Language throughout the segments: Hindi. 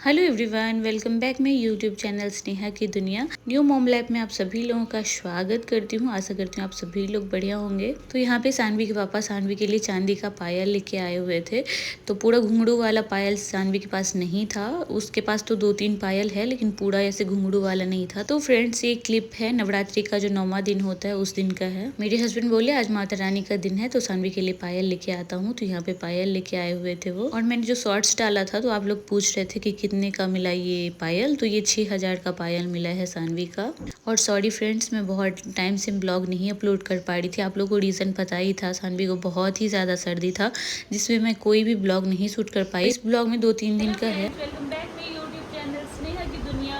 Hello everyone, welcome back my YouTube channel Sneha की दुनिया। न्यू मॉम लाइफ में आप सभी लोगों का स्वागत करती हूँ। आशा करती हूँ आप सभी लोग बढ़िया होंगे। तो यहाँ पे सानवी के पापा सानवी के लिए चांदी का पायल लेके आए हुए थे। तो पूरा घुंघरू वाला पायल सानवी के पास नहीं था। उसके पास तो 2-3 पायल है, लेकिन पूरा ऐसे घुंघरू वाला नहीं था। तो फ्रेंड्स, ये क्लिप है नवरात्रि का, जो 9वां दिन होता है उस दिन का है। मेरे हस्बैंड बोले आज माता रानी का दिन है तो सानवी के लिए पायल लेके आता हूँ। तो यहाँ पे पायल लेके आए हुए थे वो। और मैंने जो शॉर्ट्स डाला था तो आप लोग पूछ रहे थे कि कितने का मिला ये पायल। तो ये 6000 का पायल मिला है सानवी का। और सॉरी फ्रेंड्स, मैं बहुत टाइम से ब्लॉग नहीं अपलोड कर पा रही थी। आप लोगों को रीज़न पता ही था, सानवी को बहुत ही ज़्यादा सर्दी था, जिसमें मैं कोई भी ब्लॉग नहीं शूट कर पाई। इस ब्लॉग में 2-3 दिन का है। वेलकम बैक मेरे यूट्यूब चैनल स्नेहा की दुनिया।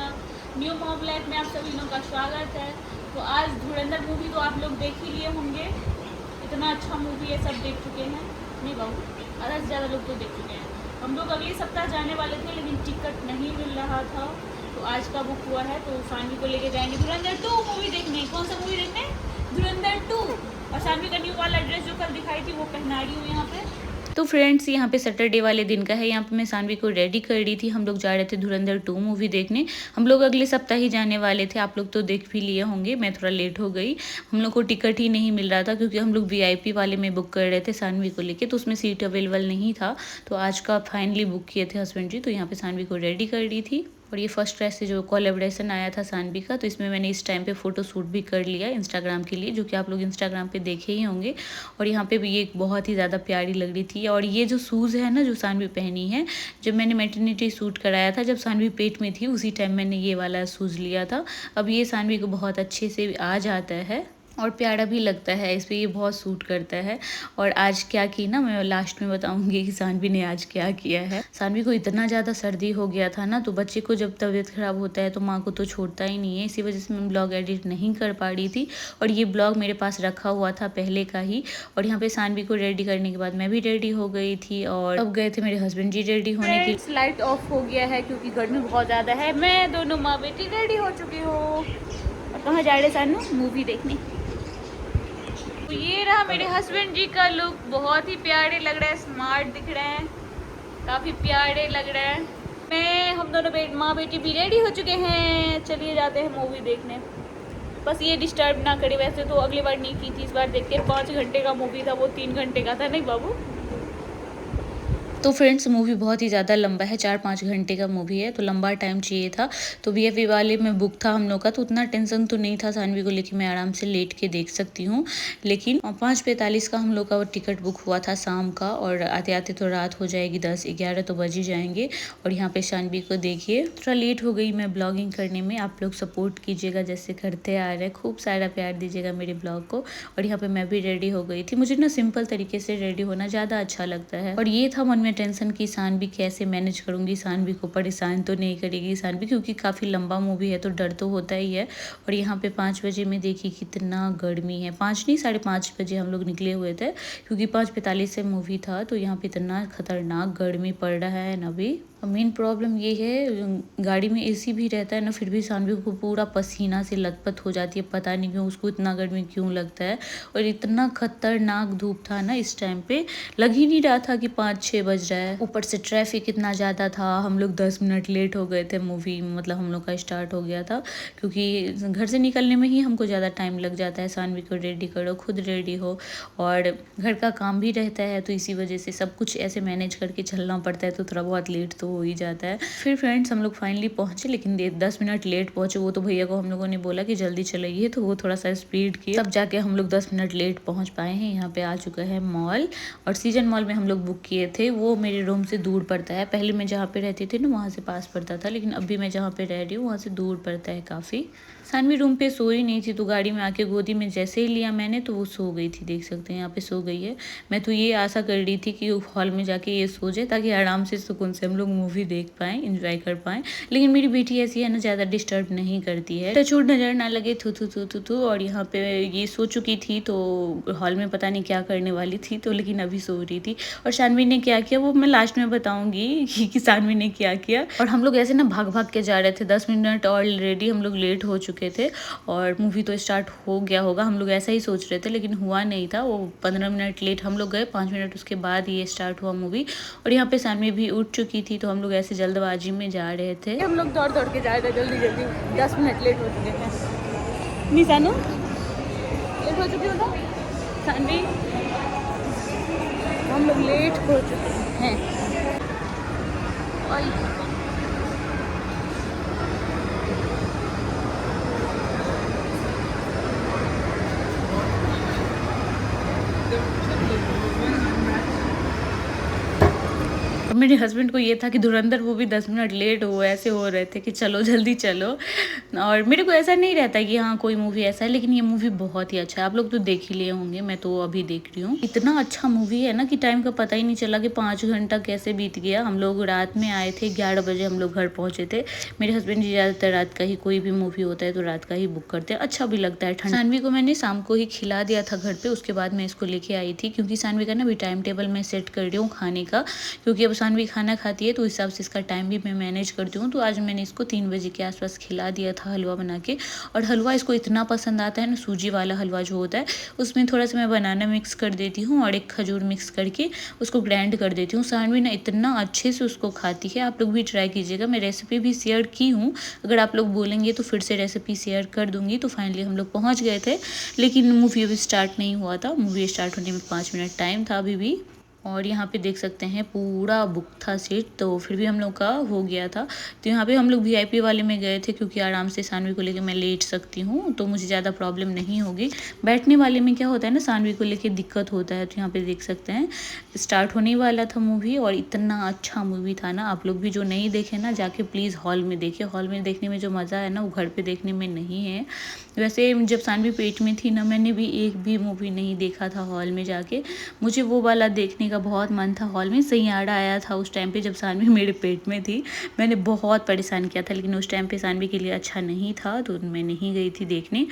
न्यू मॉम लाइफ में आप सभी लोगों का स्वागत है। तो आज धुरंधर मूवी तो आप लोग देख ही लिए होंगे। इतना अच्छा मूवी है, सब देख चुके हैं। नहीं बाबू, आधा से ज़्यादा लोग तो देख चुके हैं। हम लोग अगले सप्ताह जाने वाले थे, लेकिन टिकट नहीं मिल रहा था, तो आज का बुक हुआ है। तो सानवी को लेके जाएंगे धुरंधर 2 मूवी देखने। कौन सा मूवी देखने? धुरंधर 2। और सानवी का न्यू वाला ड्रेस जो कल दिखाई थी वो पहना रही हूँ यहाँ पे। तो फ्रेंड्स, यहाँ पे सैटरडे वाले दिन का है। यहाँ पे मैं सानवी को रेडी कर रही थी। हम लोग जा रहे थे धुरंधर 2 मूवी देखने। हम लोग अगले सप्ताह ही जाने वाले थे। आप लोग तो देख भी लिए होंगे, मैं थोड़ा लेट हो गई। हम लोग को टिकट ही नहीं मिल रहा था, क्योंकि हम लोग VIP वाले में बुक कर रहे थे सानवी को लेके, तो उसमें सीट अवेलेबल नहीं था। तो आज का फाइनली बुक किए थे हस्बैंड जी। तो यहाँ पे सानवी को रेडी कर रही थी। और ये फर्स्ट ड्रेस से जो कोलैबोरेशन आया था सानवी का, तो इसमें मैंने इस टाइम पे फोटो शूट भी कर लिया इंस्टाग्राम के लिए, जो कि आप लोग इंस्टाग्राम पे देखे ही होंगे। और यहाँ पे भी ये बहुत ही ज़्यादा प्यारी लग रही थी। और ये जो शूज़ है ना, जो सानवी पहनी है, जब मैंने मैटरनिटी शूट कराया था, जब सानवी पेट में थी, उसी टाइम मैंने ये वाला शूज़ लिया था। अब ये सानवी को बहुत अच्छे से आ जाता है और प्यारा भी लगता है। इस पर ये बहुत सूट करता है। और आज क्या की ना, मैं लास्ट में बताऊंगी कि सानवी ने आज क्या किया है। सानवी को इतना ज़्यादा सर्दी हो गया था ना, तो बच्चे को जब तबीयत खराब होता है तो माँ को तो छोड़ता ही नहीं है। इसी वजह से मैं ब्लॉग एडिट नहीं कर पा रही थी। और ये ब्लॉग मेरे पास रखा हुआ था पहले का ही। और यहाँ पे सानवी को रेडी करने के बाद मैं भी रेडी हो गई थी। और अब गए थे मेरे हस्बैंड जी रेडी होने की। लाइट ऑफ हो गया है क्योंकि गर्मी बहुत ज़्यादा है। मैं दोनों माँ बेटी रेडी हो चुकी हूँ। और कहाँ जा रहे सानू? मूवी देखने। तो ये रहा मेरे हस्बैंड जी का लुक। बहुत ही प्यारे लग रहे हैं, स्मार्ट दिख रहे हैं, काफ़ी प्यारे लग रहे हैं। हम दोनों माँ बेटी भी रेडी हो चुके हैं। चलिए जाते हैं मूवी देखने। बस ये डिस्टर्ब ना करे। वैसे तो अगली बार नहीं की थी, इस बार देखते हैं। 5 घंटे का मूवी था, वो 3 घंटे का था। नहीं बाबू? तो फ्रेंड्स, मूवी बहुत ही ज़्यादा लंबा है, 4-5 घंटे का मूवी है, तो लंबा टाइम चाहिए था। तो VIP वाले में बुक था हम लोग का, तो उतना टेंशन तो नहीं था सानवी को लेके, मैं आराम से लेट के देख सकती हूँ। लेकिन 5:45 का हम लोग का टिकट बुक हुआ था शाम का। और आते आते तो रात हो जाएगी, 10-11 तो बज ही जाएंगे। और यहाँ पे सानवी को देखिए, थोड़ा लेट हो गई मैं ब्लॉगिंग करने में। आप लोग सपोर्ट कीजिएगा जैसे करते आ रहे, खूब सारा प्यार दीजिएगा मेरे ब्लॉग को। और यहाँ पे मैं भी रेडी हो गई थी। मुझे ना सिंपल तरीके से रेडी होना ज़्यादा अच्छा लगता है। और ये था मन में टेंशन कि सानवी कैसे मैनेज करूंगी, सानवी को परेशान तो नहीं करेगी सानवी, क्योंकि काफ़ी लंबा मूवी है तो डर तो होता ही है। और यहाँ पे 5 बजे में देखिए कितना गर्मी है। 5 नहीं, 5:30 बजे हम लोग निकले हुए थे, क्योंकि 5:45 से मूवी था। तो यहाँ पे इतना खतरनाक गर्मी पड़ रहा है ना अभी। मेन प्रॉब्लम ये है, गाड़ी में AC भी रहता है ना, फिर भी सानवी को पूरा पसीना से लथपथ हो जाती है। पता नहीं क्यों उसको इतना गर्मी क्यों लगता है। और इतना खतरनाक धूप था ना इस टाइम पे, लग ही नहीं रहा था कि 5-6 बज रहा है। ऊपर से ट्रैफिक इतना ज़्यादा था। हम लोग 10 मिनट लेट हो गए थे मूवी, मतलब हम लोग का स्टार्ट हो गया था, क्योंकि घर से निकलने में ही हमको ज़्यादा टाइम लग जाता है। सानवी को रेडी करो, खुद रेडी हो, और घर का काम भी रहता है, तो इसी वजह से सब कुछ ऐसे मैनेज करके चलना पड़ता है। तो थोड़ा बहुत लेट तो हो ही जाता है। फिर फ्रेंड्स, हम लोग फाइनली पहुँचे, लेकिन 10 मिनट लेट पहुँचे। वो तो भैया को हम लोगों ने बोला कि जल्दी चलाइए, तो वो थोड़ा सा स्पीड किए, तब जाके हम लोग 10 मिनट लेट पहुँच पाए हैं। यहाँ पे आ चुका है मॉल। और सीजन मॉल में हम लोग बुक किए थे। वो मेरे रूम से दूर पड़ता है। पहले मैं जहाँ पे रहती थी ना, वहाँ से पास पड़ता था, लेकिन अभी मैं जहाँ पे रह रही हूँ वहाँ से दूर पड़ता है काफ़ी। सानवी रूम पे सो ही नहीं थी, तो गाड़ी में आके गोदी में जैसे ही लिया मैंने, तो वो सो गई थी। देख सकते हैं यहाँ पे सो गई है। मैं तो ये आशा कर रही थी कि हॉल में जाके ये सो जाए, ताकि आराम से सुकून से हम लोग मूवी देख पाएँ, इंजॉय कर पाएँ। लेकिन मेरी बेटी ऐसी है ना, ज़्यादा डिस्टर्ब नहीं करती है। टचवुड नज़र ना लगे, थू थू थू थू थू। और यहाँ पे ये सो चुकी थी, तो हॉल में पता नहीं क्या करने वाली थी, तो लेकिन अभी सो रही थी। और सानवी ने क्या किया वो मैं लास्ट में बताऊंगी कि सानवी ने क्या किया। और हम लोग ऐसे ना भाग भाग के जा रहे थे। 10 मिनट ऑलरेडी हम लोग लेट हो चुके बैठे थे और मूवी तो स्टार्ट हो गया होगा, हम लोग ऐसा ही सोच रहे थे, लेकिन हुआ नहीं था। वो 15 मिनट लेट हम लोग गए, 5 मिनट उसके बाद ये स्टार्ट हुआ मूवी। और यहाँ पे सानवी भी उठ चुकी थी, तो हम लोग ऐसे जल्दबाजी में जा रहे थे। हम लोग दौड़ दौड़ के जा रहे थे, जल्दी जल्दी 10 मिनट लेट हो चुके थे। निशानू लेट हो चुकी हो ना सानवी, हम लोग लेट हो चुके हैं। और मेरे हस्बैंड को ये था कि धुरंधर वो भी 10 मिनट लेट हो, ऐसे हो रहे थे कि चलो जल्दी चलो। और मेरे को ऐसा नहीं रहता कि हाँ कोई मूवी ऐसा है, लेकिन ये मूवी बहुत ही अच्छा है। आप लोग तो देख ही लिए होंगे, मैं तो अभी देख रही हूँ। इतना अच्छा मूवी है ना कि टाइम का पता ही नहीं चला कि 5 घंटा कैसे बीत गया। हम लोग रात में आए थे, 11 बजे हम लोग घर पहुँचे थे। मेरे हस्बैंड जी ज़्यादातर रात का ही, कोई भी मूवी होता है तो रात का ही बुक करते हैं, अच्छा भी लगता है। ठंड सानवी को मैंने शाम को ही खिला दिया था घर पे, उसके बाद मैं इसको लेके आई थी, क्योंकि सानवी का ना भी टाइम टेबल मैं सेट कर रही हूँ खाने का, क्योंकि अब सानवी खाना खाती है तो हिसाब से इसका टाइम भी मैं मैनेज करती हूँ। तो आज मैंने इसको 3 बजे के आसपास खिला दिया था हलवा बना के। और हलवा इसको इतना पसंद आता है ना, सूजी वाला हलवा जो होता है, उसमें थोड़ा सा मैं बनाना मिक्स कर देती हूँ और एक खजूर मिक्स करके उसको ग्राइंड कर देती हूँ। सानवी ना इतना अच्छे से उसको खाती है। आप लोग भी ट्राई कीजिएगा, मैं रेसिपी भी शेयर की हूँ, अगर आप लोग बोलेंगे तो फिर से रेसिपी शेयर कर दूँगी। तो फाइनली हम लोग पहुँच गए थे, लेकिन मूवी अभी स्टार्ट नहीं हुआ था। मूवी स्टार्ट होने में 5 मिनट टाइम था अभी भी। और यहाँ पे देख सकते हैं पूरा बुक था सीट, तो फिर भी हम लोग का हो गया था। तो यहाँ पे हम लोग VIP वाले में गए थे, क्योंकि आराम से सानवी को लेके मैं लेट सकती हूँ, तो मुझे ज़्यादा प्रॉब्लम नहीं होगी। बैठने वाले में क्या होता है ना, सानवी को लेके दिक्कत होता है। तो यहाँ पे देख सकते हैं स्टार्ट होने वाला था मूवी, और इतना अच्छा मूवी था ना। आप लोग भी जो नहीं देखे ना, जाके प्लीज़ हॉल में देखिए। हॉल में देखने में जो मज़ा है ना, वो घर पर देखने में नहीं है। वैसे जब सानवी पेट में थी ना, मैंने भी एक भी मूवी नहीं देखा था हॉल में जाके। मुझे वो वाला देखने का बहुत मन था हॉल में। सैयारा आया था उस टाइम पे जब सानवी मेरे पेट में थी, मैंने बहुत परेशान किया था, लेकिन उस टाइम पे सानवी के लिए अच्छा नहीं था, तो मैं नहीं गई थी देखने।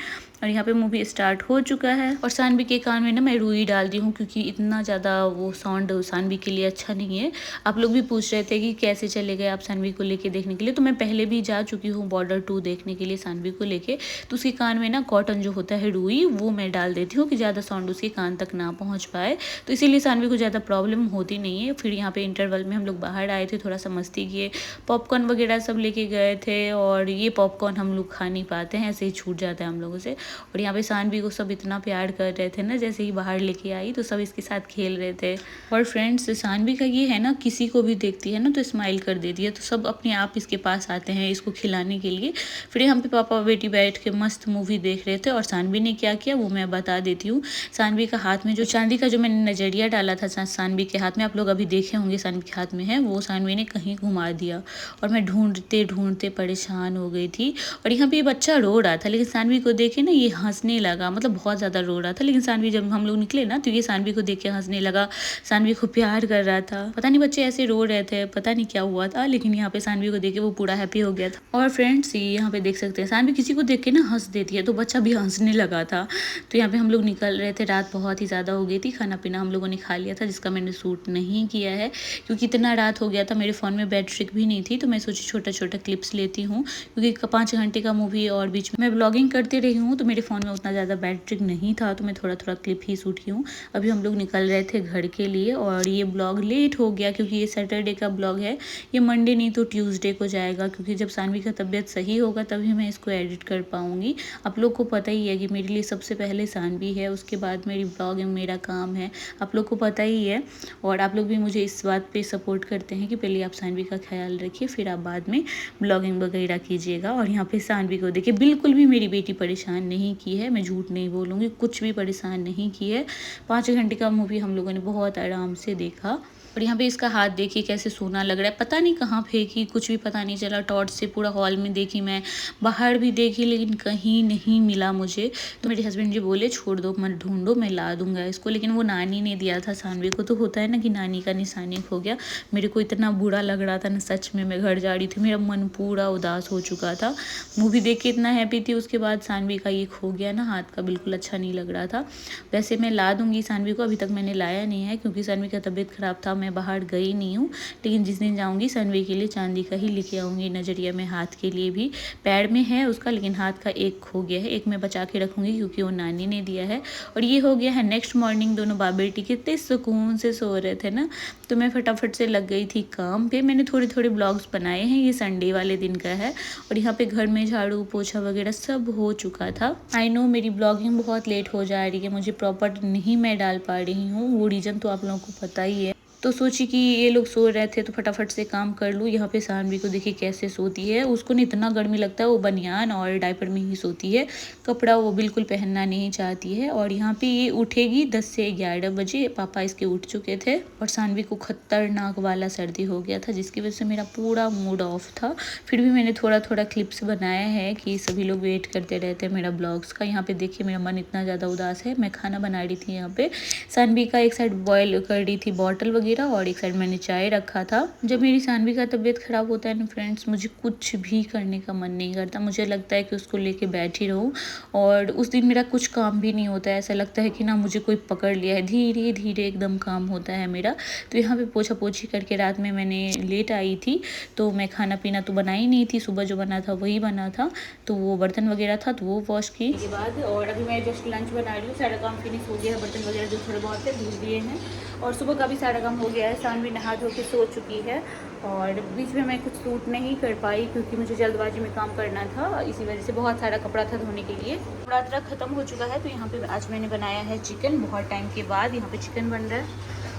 और यहाँ पे मूवी स्टार्ट हो चुका है, और सानवी के कान में ना मैं रुई डाल दी हूँ, क्योंकि इतना ज़्यादा वो साउंड सानवी के लिए अच्छा नहीं है। आप लोग भी पूछ रहे थे कि कैसे चले गए आप सानवी को लेके देखने के लिए, तो मैं पहले भी जा चुकी हूँ बॉर्डर 2 देखने के लिए सानवी को लेके। तो उसके कान में ना कॉटन जो होता है रुई, वो मैं डाल देती हूँ कि ज़्यादा साउंड उसके कान तक ना पहुँच पाए, तो इसीलिए सानवी को ज़्यादा प्रॉब्लम होती नहीं है। फिर यहाँ पे इंटरवल में हम लोग बाहर आए थे, थोड़ा सा मस्ती किए, पॉपकॉर्न वगैरह सब लेके गए थे। और ये पॉपकॉर्न हम लोग खा नहीं पाते हैं, ऐसे ही छूट जाता है हम लोगों से। और यहाँ पे सानवी को सब इतना प्यार कर रहे थे ना, जैसे ही बाहर लेके आई तो सब इसके साथ खेल रहे थे। और फ्रेंड्स, सानवी का ये है ना, किसी को भी देखती है ना तो स्माइल कर देती है, तो सब अपने आप इसके पास आते हैं इसको खिलाने के लिए। फिर यहाँ पे पापा बेटी बैठ के मस्त मूवी देख रहे थे, और सानवी ने क्या किया वो मैं बता देती हूँ। सानवी का हाथ में जो चांदी का जो मैंने नजरिया डाला था सानवी के हाथ में, आप लोग अभी देखे होंगे सानवी के हाथ में है, वो सानवी ने कहीं घुमा दिया, और मैं ढूंढते ढूंढते परेशान हो गई थी। और यहाँ पे ये बच्चा रो रहा था, लेकिन सानवी को देखे ना ये हंसने लगा, मतलब बहुत ज़्यादा रो रहा था। लेकिन सानवी, जब हम लोग निकले ना, तो ये सानवी को देख के हंसने लगा, सानवी को प्यार कर रहा था। पता नहीं बच्चे ऐसे रो रहे थे, पता नहीं क्या हुआ था, लेकिन यहाँ पे सानवी को देख के वो पूरा हैप्पी हो गया था। और फ्रेंड्स, यहाँ पे देख सकते हैं सानवी किसी को देख के ना हंस देती है, तो बच्चा भी हंसने लगा था। तो यहाँ पे हम लोग निकल रहे थे, रात बहुत ही ज़्यादा हो गई थी, खाना पीना हम लोगों ने खा लिया था, जिसका मैंने शूट नहीं किया है क्योंकि इतना रात हो गया था। मेरे फ़ोन में बैटरी भी नहीं थी, तो मैं सोची छोटा छोटा क्लिप्स लेती हूँ, क्योंकि 5 घंटे का मूवी है और बीच में मैं ब्लॉगिंग करती रही हूँ, तो मेरे फ़ोन में उतना ज़्यादा बैटरी नहीं था, तो मैं थोड़ा थोड़ा क्लिप ही शूट की हूँ। अभी हम लोग निकल रहे थे घर के लिए, और ये ब्लॉग लेट हो गया क्योंकि ये सैटरडे का ब्लॉग है, ये मंडे नहीं तो ट्यूसडे को जाएगा, क्योंकि जब सानवी का तबीयत सही होगा तभी मैं इसको एडिट कर पाऊँगी। आप लोग को पता ही है कि मेरे लिए सबसे पहले सानवी है, उसके बाद मेरी ब्लॉग है, मेरा काम है, आप लोग को पता ही है। और आप लोग भी मुझे इस बात पे सपोर्ट करते हैं कि पहले आप सानवी का ख्याल रखिए, फिर आप बाद में ब्लॉगिंग वगैरह कीजिएगा। और यहाँ पे सानवी को देखिए, बिल्कुल भी मेरी बेटी परेशान नहीं की है, मैं झूठ नहीं बोलूँगी, कुछ भी परेशान नहीं की है। 5 घंटे का मूवी हम लोगों ने बहुत आराम से देखा। और यहाँ पे इसका हाथ देखिए कैसे सोना लग रहा है, पता नहीं कहाँ फेंकी, कुछ भी पता नहीं चला। टॉर्च से पूरा हॉल में देखी, मैं बाहर भी देखी, लेकिन कहीं नहीं मिला मुझे। तो मेरे हस्बैंड जी बोले छोड़ दो, मत ढूंढो, मैं ला दूंगा इसको। लेकिन वो नानी ने दिया था सानवी को, तो होता है ना कि नानी का निशानी खो गया। मेरे को इतना बुरा लग रहा था ना, सच में मैं घर जा रही थी, मेरा मन पूरा उदास हो चुका था। मूवी देख के इतना हैप्पी थी, उसके बाद सानवी का ये खो गया ना हाथ का, बिल्कुल अच्छा नहीं लग रहा था। वैसे मैं ला दूंगी सानवी को, अभी तक मैंने लाया नहीं है क्योंकि सानवी का तबीयत ख़राब था, मैं बाहर गई नहीं हूँ, लेकिन जिस दिन जाऊँगी सानवी के लिए चांदी का ही लेके आऊँगी नज़रिया में, हाथ के लिए भी। पैर में है उसका लेकिन हाथ का एक खो गया है, एक मैं बचा के रखूँगी क्योंकि वो नानी ने दिया है। और ये हो गया है नेक्स्ट मॉर्निंग। दोनों बाप बेटी कितने सुकून से सो रहे थे ना, तो मैं फटाफट से लग गई थी काम पे। मैंने थोड़े थोड़े ब्लॉग्स बनाए हैं, ये संडे वाले दिन का है। और यहाँ पे घर में झाड़ू पोछा वगैरह सब हो चुका था। आई नो मेरी ब्लॉगिंग बहुत लेट हो जा रही है, मुझे प्रॉपर नहीं मैं डाल पा रही हूँ, वो रीज़न तो आप लोगों को पता ही है। तो सोची कि ये लोग सो रहे थे तो फटाफट से काम कर लूँ। यहाँ पे सानवी को देखिए कैसे सोती है, उसको नहीं इतना गर्मी लगता है, वो बनियान और डायपर में ही सोती है, कपड़ा वो बिल्कुल पहनना नहीं चाहती है। और यहाँ पे ये उठेगी 10 से 11 बजे, पापा इसके उठ चुके थे। और सानवी को खतरनाक वाला सर्दी हो गया था जिसकी वजह से मेरा पूरा मूड ऑफ था। फिर भी मैंने थोड़ा थोड़ा क्लिप्स बनाया है कि सभी लोग वेट करते रहते हैं मेरा ब्लॉग्स का। यहाँ पे देखिए मेरा मन इतना ज़्यादा उदास है। मैं खाना बना रही थी यहाँ पे, सानवी का एक साइड बॉयल कर रही थी बॉटल वगैरह और एक साइड मैंने चाय रखा था। जब मेरी सानवी का तबीयत खराब होता है ना फ्रेंड्स, मुझे कुछ भी करने का मन नहीं करता, मुझे लगता है कि उसको लेके बैठी रहूं। और उस दिन मेरा कुछ काम भी नहीं होता है, ऐसा लगता है कि ना मुझे कोई पकड़ लिया है, धीरे धीरे एकदम काम होता है मेरा। तो यहाँ पे पोछा पोछी करके रात में मैंने लेट आई थी, तो मैं खाना पीना तो बना ही नहीं थी, सुबह जो बना था वही बना था। तो वो बर्तन वगैरह था तो वो वॉश की के बाद, और अभी मैं जस्ट लंच बना रही हूँ। सारा काम फिनिश हो गया है, बर्तन वगैरह जो थोड़े बहुत है धुल दिए हैं, और सुबह का भी सारा काम हो गया है। सानवी नहा धो के सो चुकी है, और बीच में मैं कुछ शूट नहीं कर पाई क्योंकि मुझे जल्दबाजी में काम करना था, इसी वजह से बहुत सारा कपड़ा था धोने के लिए। नवरात्रा खत्म हो चुका है, तो यहाँ पे आज मैंने बनाया है चिकन, बहुत टाइम के बाद यहाँ पे चिकन बन रहा है।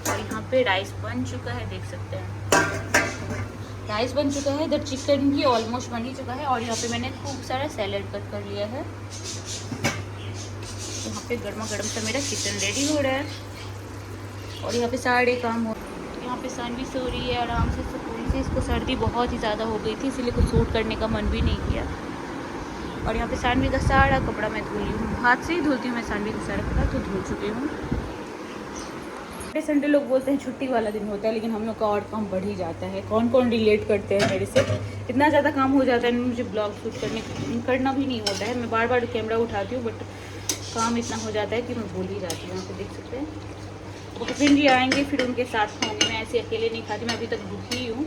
और यहाँ पे राइस बन चुका है, देख सकते हैं राइस बन चुका है। इधर चिकन भी ऑलमोस्ट बन ही चुका है, और यहाँ पे मैंने खूब सारा सैलेड कट कर लिया है। यहाँ पे गर्मा गर्म सा मेरा चिकन रेडी हो रहा है, और यहाँ पे सारे काम हो। यहाँ पे सानवी सो रही है आराम से सुकून से, इसको सर्दी बहुत ही ज़्यादा हो गई थी इसीलिए कुछ सूट करने का मन भी नहीं किया। और यहाँ पे सानवी का सारा कपड़ा मैं धुली हूँ, हाथ से ही धुलती हूँ मैं सानवी का सारा कपड़ा, तो धुल चुकी हूँ। संडे लोग बोलते हैं छुट्टी वाला दिन होता है, लेकिन हम लोग का और काम बढ़ ही जाता है। कौन कौन रिलेट करते हैं मेरे से, इतना ज़्यादा काम हो जाता है मुझे, ब्लॉग शूट करना भी नहीं होता है। मैं बार बार कैमरा उठाती हूँ, बट काम इतना हो जाता है कि मैं भूल ही जाती हूँ। यहाँ पे देख सकते हैं वो टिफिन जी आएंगे, फिर उनके साथ खाऊंगी, मैं ऐसे अकेले नहीं खाती, मैं अभी तक भूखी हूँ।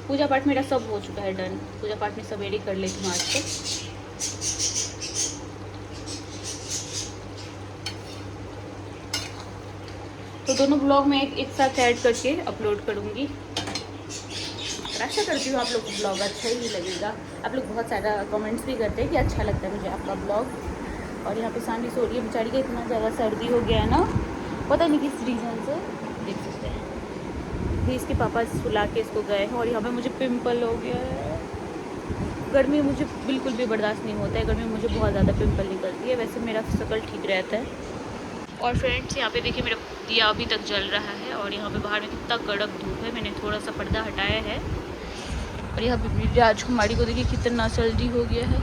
पूजा पाठ मेरा सब हो चुका है डन, पूजा पाठ में सवेरे कर लेती हूँ आज तक। तो दोनों ब्लॉग में एक साथ ऐड करके अपलोड करूँगी। आशा करती हूँ आप लोग को ब्लॉग अच्छा ही लगेगा। आप लोग बहुत सारा कमेंट्स भी करते हैं कि अच्छा लगता है मुझे आपका ब्लॉग। और यहाँ पे सानवी सो रही है बेचारी का, इतना ज़्यादा सर्दी हो गया है ना, पता नहीं किस रीज़न से, देख सकते हैं। भी इसके पापा सुला के इसको गए हैं, और यहाँ पे मुझे पिंपल हो गया है। गर्मी मुझे बिल्कुल भी बर्दाश्त नहीं होता है, गर्मी में मुझे बहुत ज़्यादा पिंपल निकलती है, वैसे मेरा शक्ल ठीक रहता है। और फ्रेंड्स यहाँ पे देखिए मेरा दिया अभी तक जल रहा है, और यहाँ पे बाहर में कितना कड़क धूप है, मैंने थोड़ा सा पर्दा हटाया है। और यहाँ पे राजकुमारी को देखिए कितना सर्दी हो गया है।